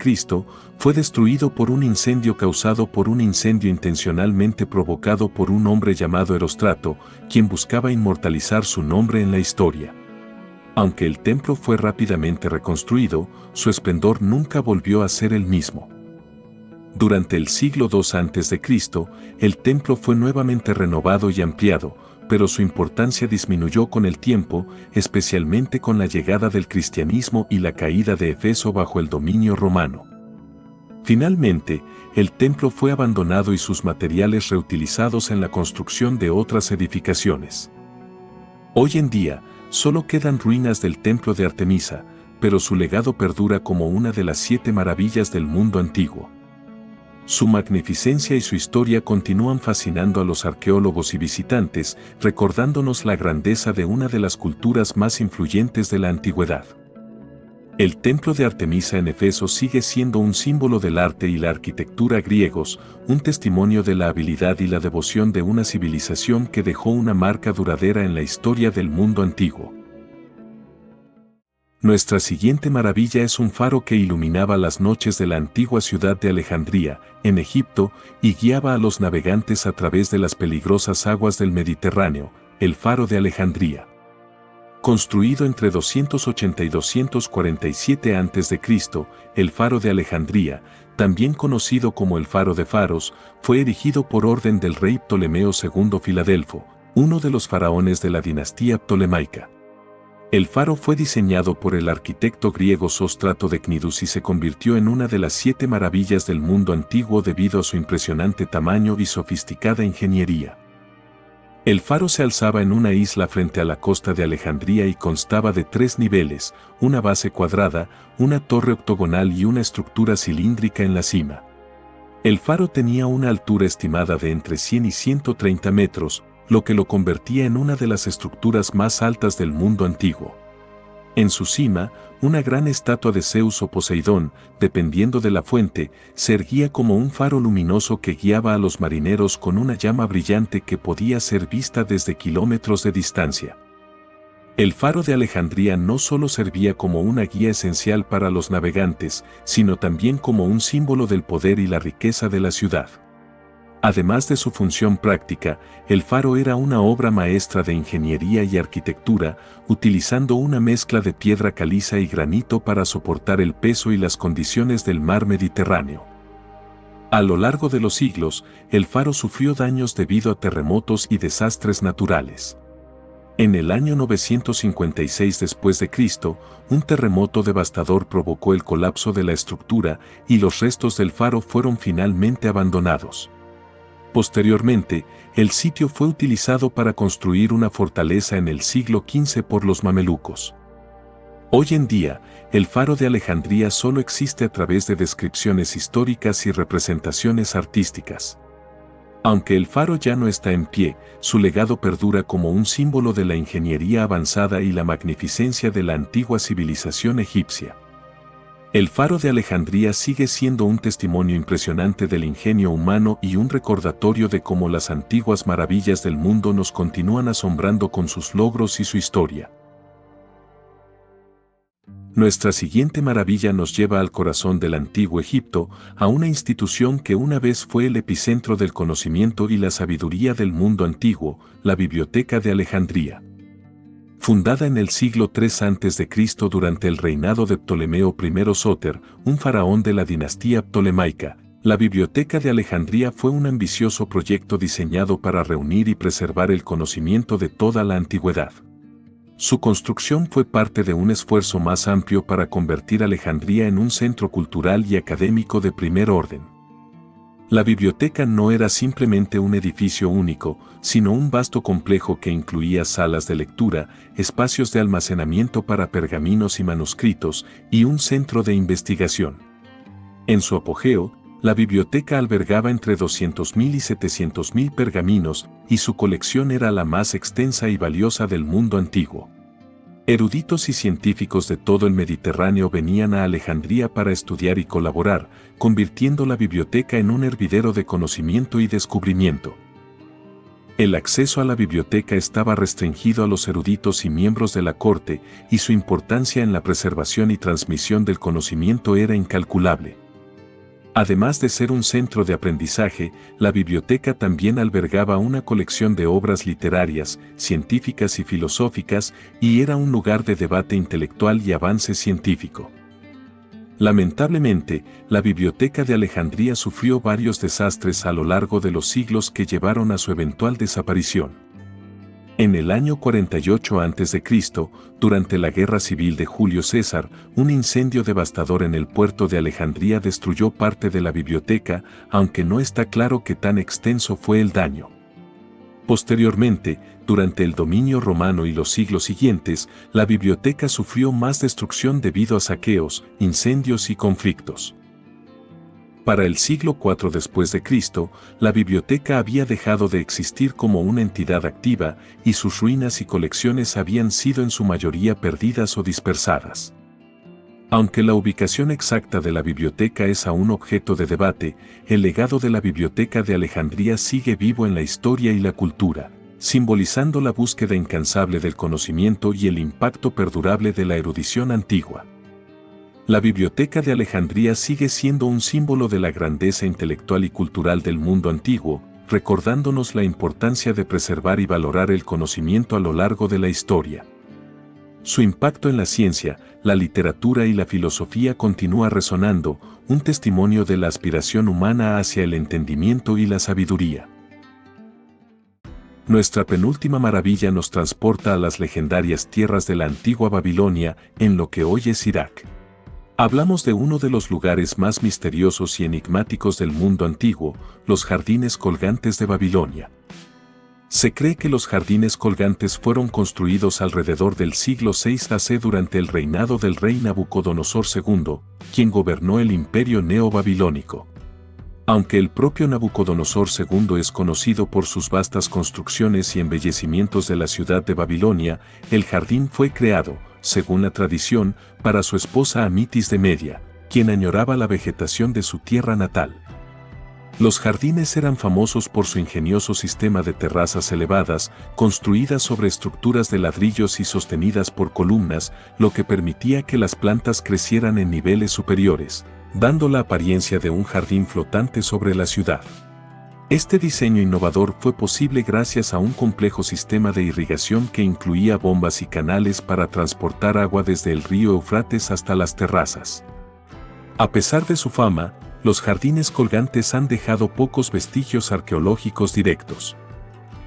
fue destruido por un incendio causado por un incendio intencionalmente provocado por un hombre llamado Erostrato, quien buscaba inmortalizar su nombre en la historia. Aunque el templo fue rápidamente reconstruido, su esplendor nunca volvió a ser el mismo. Durante el siglo II a.C., el templo fue nuevamente renovado y ampliado, pero su importancia disminuyó con el tiempo, especialmente con la llegada del cristianismo y la caída de Éfeso bajo el dominio romano. Finalmente, el templo fue abandonado y sus materiales reutilizados en la construcción de otras edificaciones. Hoy en día, solo quedan ruinas del templo de Artemisa, pero su legado perdura como una de las 7 maravillas del mundo antiguo. Su magnificencia y su historia continúan fascinando a los arqueólogos y visitantes, recordándonos la grandeza de una de las culturas más influyentes de la antigüedad. El templo de Artemisa en Éfeso sigue siendo un símbolo del arte y la arquitectura griegos, un testimonio de la habilidad y la devoción de una civilización que dejó una marca duradera en la historia del mundo antiguo. Nuestra siguiente maravilla es un faro que iluminaba las noches de la antigua ciudad de Alejandría, en Egipto, y guiaba a los navegantes a través de las peligrosas aguas del Mediterráneo, el Faro de Alejandría. Construido entre 280 y 247 a.C., el Faro de Alejandría, también conocido como el Faro de Faros, fue erigido por orden del rey Ptolomeo II Filadelfo, uno de los faraones de la dinastía ptolemaica. El faro fue diseñado por el arquitecto griego Sóstrato de Cnidus y se convirtió en una de las 7 maravillas del mundo antiguo debido a su impresionante tamaño y sofisticada ingeniería. El faro se alzaba en una isla frente a la costa de Alejandría y constaba de 3 niveles, una base cuadrada, una torre octogonal y una estructura cilíndrica en la cima. El faro tenía una altura estimada de entre 100 y 130 metros, lo que lo convertía en una de las estructuras más altas del mundo antiguo. En su cima, una gran estatua de Zeus o Poseidón, dependiendo de la fuente, se erguía como un faro luminoso que guiaba a los marineros con una llama brillante que podía ser vista desde kilómetros de distancia. El faro de Alejandría no solo servía como una guía esencial para los navegantes, sino también como un símbolo del poder y la riqueza de la ciudad. Además de su función práctica, el faro era una obra maestra de ingeniería y arquitectura, utilizando una mezcla de piedra caliza y granito para soportar el peso y las condiciones del mar Mediterráneo. A lo largo de los siglos, el faro sufrió daños debido a terremotos y desastres naturales. En el año 956 d.C., un terremoto devastador provocó el colapso de la estructura y los restos del faro fueron finalmente abandonados. Posteriormente, el sitio fue utilizado para construir una fortaleza en el siglo XV por los mamelucos. Hoy en día, el Faro de Alejandría solo existe a través de descripciones históricas y representaciones artísticas. Aunque el faro ya no está en pie, su legado perdura como un símbolo de la ingeniería avanzada y la magnificencia de la antigua civilización egipcia. El Faro de Alejandría sigue siendo un testimonio impresionante del ingenio humano y un recordatorio de cómo las antiguas maravillas del mundo nos continúan asombrando con sus logros y su historia. Nuestra siguiente maravilla nos lleva al corazón del antiguo Egipto, a una institución que una vez fue el epicentro del conocimiento y la sabiduría del mundo antiguo, la Biblioteca de Alejandría. Fundada en el siglo III a.C. durante el reinado de Ptolomeo I Sóter, un faraón de la dinastía ptolemaica, la Biblioteca de Alejandría fue un ambicioso proyecto diseñado para reunir y preservar el conocimiento de toda la antigüedad. Su construcción fue parte de un esfuerzo más amplio para convertir Alejandría en un centro cultural y académico de primer orden. La biblioteca no era simplemente un edificio único, sino un vasto complejo que incluía salas de lectura, espacios de almacenamiento para pergaminos y manuscritos, y un centro de investigación. En su apogeo, la biblioteca albergaba entre 200.000 y 700.000 pergaminos, y su colección era la más extensa y valiosa del mundo antiguo. Eruditos y científicos de todo el Mediterráneo venían a Alejandría para estudiar y colaborar, convirtiendo la biblioteca en un hervidero de conocimiento y descubrimiento. El acceso a la biblioteca estaba restringido a los eruditos y miembros de la corte, y su importancia en la preservación y transmisión del conocimiento era incalculable. Además de ser un centro de aprendizaje, la biblioteca también albergaba una colección de obras literarias, científicas y filosóficas, y era un lugar de debate intelectual y avance científico. Lamentablemente, la Biblioteca de Alejandría sufrió varios desastres a lo largo de los siglos que llevaron a su eventual desaparición. En el año 48 a.C., durante la Guerra Civil de Julio César, un incendio devastador en el puerto de Alejandría destruyó parte de la biblioteca, aunque no está claro qué tan extenso fue el daño. Posteriormente, durante el dominio romano y los siglos siguientes, la biblioteca sufrió más destrucción debido a saqueos, incendios y conflictos. Para el siglo IV después de Cristo, la biblioteca había dejado de existir como una entidad activa y sus ruinas y colecciones habían sido en su mayoría perdidas o dispersadas. Aunque la ubicación exacta de la biblioteca es aún objeto de debate, el legado de la Biblioteca de Alejandría sigue vivo en la historia y la cultura. simbolizando la búsqueda incansable del conocimiento y el impacto perdurable de la erudición antigua. La Biblioteca de Alejandría sigue siendo un símbolo de la grandeza intelectual y cultural del mundo antiguo, recordándonos la importancia de preservar y valorar el conocimiento a lo largo de la historia. Su impacto en la ciencia, la literatura y la filosofía continúa resonando, un testimonio de la aspiración humana hacia el entendimiento y la sabiduría. Nuestra penúltima maravilla nos transporta a las legendarias tierras de la antigua Babilonia, en lo que hoy es Irak. Hablamos de uno de los lugares más misteriosos y enigmáticos del mundo antiguo, los jardines colgantes de Babilonia. Se cree que los jardines colgantes fueron construidos alrededor del siglo VI a.C. durante el reinado del rey Nabucodonosor II, quien gobernó el imperio neobabilónico. Aunque el propio Nabucodonosor II es conocido por sus vastas construcciones y embellecimientos de la ciudad de Babilonia, el jardín fue creado, según la tradición, para su esposa Amitis de Media, quien añoraba la vegetación de su tierra natal. Los jardines eran famosos por su ingenioso sistema de terrazas elevadas, construidas sobre estructuras de ladrillos y sostenidas por columnas, lo que permitía que las plantas crecieran en niveles superiores, dando la apariencia de un jardín flotante sobre la ciudad. Este diseño innovador fue posible gracias a un complejo sistema de irrigación que incluía bombas y canales para transportar agua desde el río Eufrates hasta las terrazas. A pesar de su fama, los jardines colgantes han dejado pocos vestigios arqueológicos directos.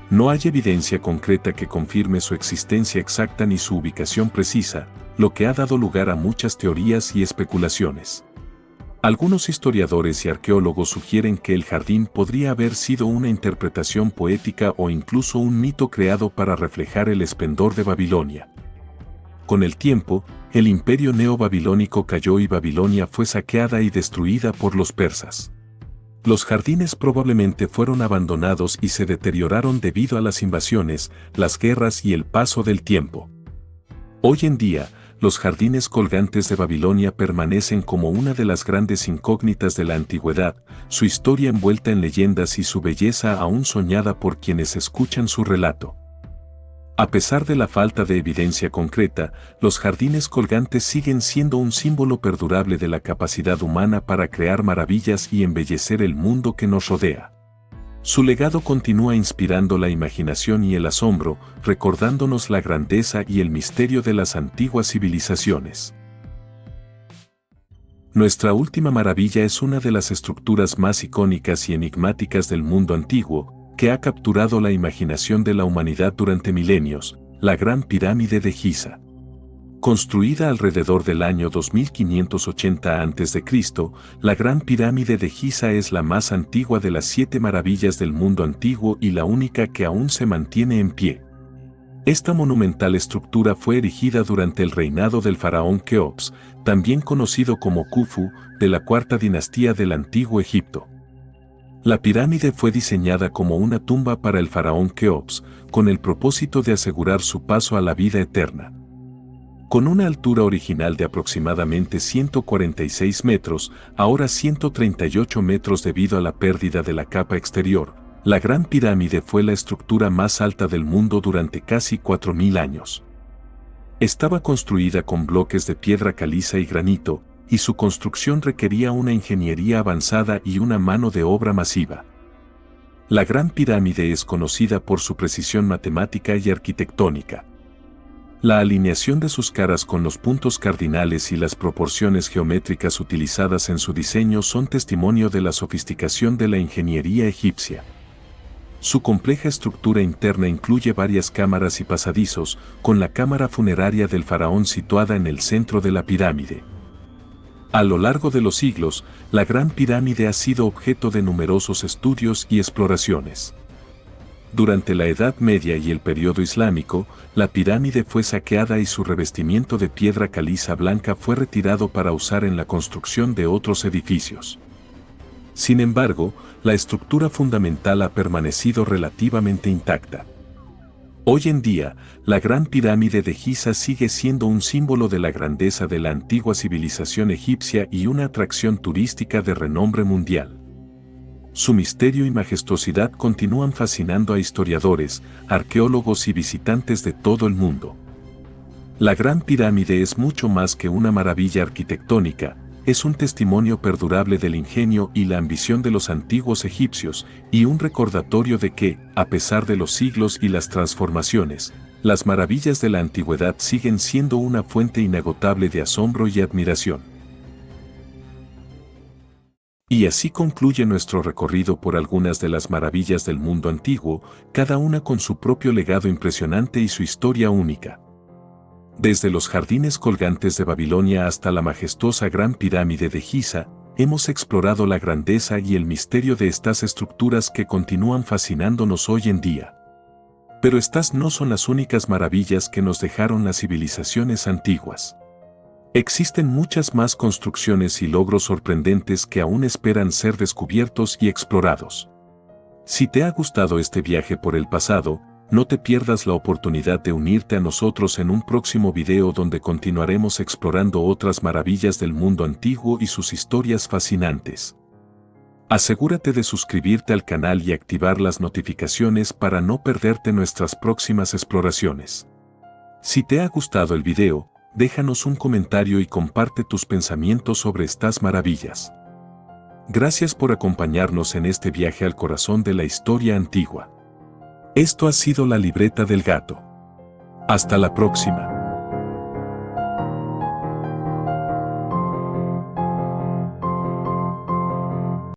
No hay evidencia concreta que confirme su existencia exacta ni su ubicación precisa, lo que ha dado lugar a muchas teorías y especulaciones. Algunos historiadores y arqueólogos sugieren que el jardín podría haber sido una interpretación poética o incluso un mito creado para reflejar el esplendor de Babilonia. Con el tiempo, el imperio neobabilónico cayó y Babilonia fue saqueada y destruida por los persas. Los jardines probablemente fueron abandonados y se deterioraron debido a las invasiones, las guerras y el paso del tiempo. Hoy en día, los jardines colgantes de Babilonia permanecen como una de las grandes incógnitas de la antigüedad, su historia envuelta en leyendas y su belleza aún soñada por quienes escuchan su relato. A pesar de la falta de evidencia concreta, los jardines colgantes siguen siendo un símbolo perdurable de la capacidad humana para crear maravillas y embellecer el mundo que nos rodea. Su legado continúa inspirando la imaginación y el asombro, recordándonos la grandeza y el misterio de las antiguas civilizaciones. Nuestra última maravilla es una de las estructuras más icónicas y enigmáticas del mundo antiguo, que ha capturado la imaginación de la humanidad durante milenios, la Gran Pirámide de Giza. Construida alrededor del año 2580 a.C., la Gran Pirámide de Giza es la más antigua de las 7 maravillas del mundo antiguo y la única que aún se mantiene en pie. Esta monumental estructura fue erigida durante el reinado del faraón Keops, también conocido como Khufu, de la cuarta dinastía del Antiguo Egipto. La pirámide fue diseñada como una tumba para el faraón Keops, con el propósito de asegurar su paso a la vida eterna. Con una altura original de aproximadamente 146 metros, ahora 138 metros debido a la pérdida de la capa exterior, la Gran Pirámide fue la estructura más alta del mundo durante casi 4000 años. Estaba construida con bloques de piedra caliza y granito, y su construcción requería una ingeniería avanzada y una mano de obra masiva. La Gran Pirámide es conocida por su precisión matemática y arquitectónica. La alineación de sus caras con los puntos cardinales y las proporciones geométricas utilizadas en su diseño son testimonio de la sofisticación de la ingeniería egipcia. Su compleja estructura interna incluye varias cámaras y pasadizos, con la cámara funeraria del faraón situada en el centro de la pirámide. A lo largo de los siglos, la Gran Pirámide ha sido objeto de numerosos estudios y exploraciones. Durante la Edad Media y el período islámico, la pirámide fue saqueada y su revestimiento de piedra caliza blanca fue retirado para usar en la construcción de otros edificios. Sin embargo, la estructura fundamental ha permanecido relativamente intacta. Hoy en día, la Gran Pirámide de Giza sigue siendo un símbolo de la grandeza de la antigua civilización egipcia y una atracción turística de renombre mundial. Su misterio y majestuosidad continúan fascinando a historiadores, arqueólogos y visitantes de todo el mundo. La Gran Pirámide es mucho más que una maravilla arquitectónica, es un testimonio perdurable del ingenio y la ambición de los antiguos egipcios, y un recordatorio de que, a pesar de los siglos y las transformaciones, las maravillas de la antigüedad siguen siendo una fuente inagotable de asombro y admiración. Y así concluye nuestro recorrido por algunas de las maravillas del mundo antiguo, cada una con su propio legado impresionante y su historia única. Desde los jardines colgantes de Babilonia hasta la majestuosa Gran Pirámide de Giza, hemos explorado la grandeza y el misterio de estas estructuras que continúan fascinándonos hoy en día. Pero estas no son las únicas maravillas que nos dejaron las civilizaciones antiguas. Existen muchas más construcciones y logros sorprendentes que aún esperan ser descubiertos y explorados. Si te ha gustado este viaje por el pasado, no te pierdas la oportunidad de unirte a nosotros en un próximo video donde continuaremos explorando otras maravillas del mundo antiguo y sus historias fascinantes. Asegúrate de suscribirte al canal y activar las notificaciones para no perderte nuestras próximas exploraciones. Si te ha gustado el video, déjanos un comentario y comparte tus pensamientos sobre estas maravillas. Gracias por acompañarnos en este viaje al corazón de la historia antigua. Esto ha sido la libreta del gato. Hasta la próxima.